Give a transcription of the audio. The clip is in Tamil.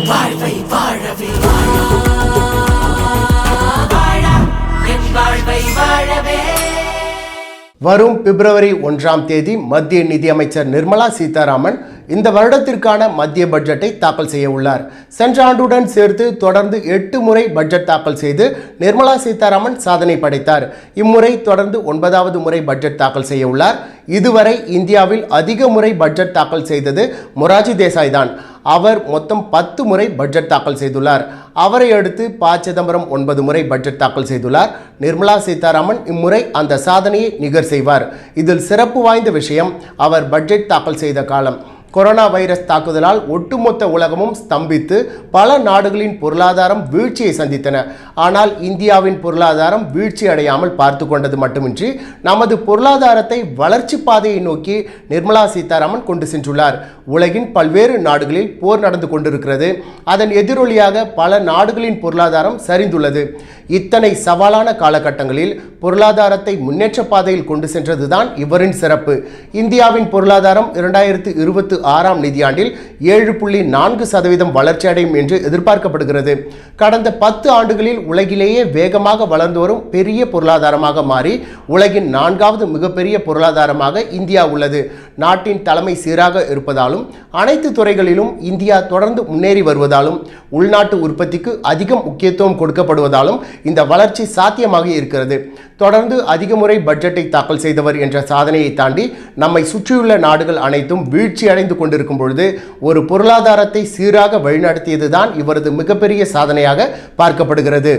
வாழ்வை வாழவே வாழ்வை வாழவே. வரும் பிப்ரவரி 1ஆம் தேதி மத்திய நிதியமைச்சர் நிர்மலா சீதாராமன் இந்த வருடத்திற்கான மத்திய பட்ஜெட்டை தாக்கல் செய்ய உள்ளார். சென்ற ஆண்டுடன் சேர்த்து தொடர்ந்து 8 முறை பட்ஜெட் தாக்கல் செய்து நிர்மலா சீதாராமன் சாதனை படைத்தார். இம்முறை தொடர்ந்து 9வது முறை பட்ஜெட் தாக்கல் செய்ய உள்ளார். இதுவரை இந்தியாவில் அதிக முறை பட்ஜெட் தாக்கல் செய்தது மொரார்ஜி தேசாய் தான். அவர் மொத்தம் 10 முறை பட்ஜெட் தாக்கல் செய்துள்ளார். அவரை அடுத்து ப. சிதம்பரம் 9 முறை பட்ஜெட் தாக்கல் செய்துள்ளார். நிர்மலா சீதாராமன் இம்முறை அந்த சாதனையை நிகர் செய்வார். இதில் சிறப்பு வாய்ந்த விஷயம் அவர் பட்ஜெட் தாக்கல் செய்த காலம். கொரோனா வைரஸ் தாக்குதலால் ஒட்டுமொத்த உலகமும் ஸ்தம்பித்து பல நாடுகளின் பொருளாதாரம் வீழ்ச்சியை சந்தித்தன. ஆனால் இந்தியாவின் பொருளாதாரம் வீழ்ச்சி அடையாமல் பார்த்து கொண்டது மட்டுமின்றி நமது பொருளாதாரத்தை வளர்ச்சி பாதையை நோக்கி நிர்மலா சீதாராமன் கொண்டு சென்றுள்ளார். உலகின் பல்வேறு நாடுகளில் போர் நடந்து கொண்டிருக்கிறது. அதன் எதிரொலியாக பல நாடுகளின் பொருளாதாரம் சரிந்துள்ளது. இத்தனை சவாலான காலகட்டங்களில் பொருளாதாரத்தை முன்னேற்ற பாதையில் கொண்டு சென்றதுதான் இவரின் சிறப்பு. இந்தியாவின் பொருளாதாரம் 2026ஆம் நிதியாண்டில் 7.4% வளர்ச்சி அடையும் என்று எதிர்பார்க்கப்படுகிறது. கடந்த 10 ஆண்டுகளில் உலகிலேயே வேகமாக வளர்ந்து வரும் பெரிய பொருளாதாரமாக மாறி உலகின் 4வது மிகப்பெரிய பொருளாதாரமாக இந்தியா உள்ளது. நாட்டின் தலைமை சீராக இருப்பதாலும் அனைத்து துறைகளிலும் இந்தியா தொடர்ந்து முன்னேறி வருவதாலும் உள்நாட்டு உற்பத்திக்கு அதிகம் முக்கியத்துவம் கொடுக்கப்படுவதாலும் இந்த வளர்ச்சி சாத்தியமாக இருக்கிறது. தொடர்ந்து அதிக முறை பட்ஜெட்டை தாக்கல் செய்தவர் என்ற சாதனையை தாண்டி நம்மை சுற்றியுள்ள நாடுகள் அனைத்தும் வீழ்ச்சி அடைந்து கொண்டிருக்கும் பொழுது ஒரு பொருளாதாரத்தை சீராக வழிநடத்தியதுதான் இவரது மிகப்பெரிய சாதனையாக பார்க்கப்படுகிறது.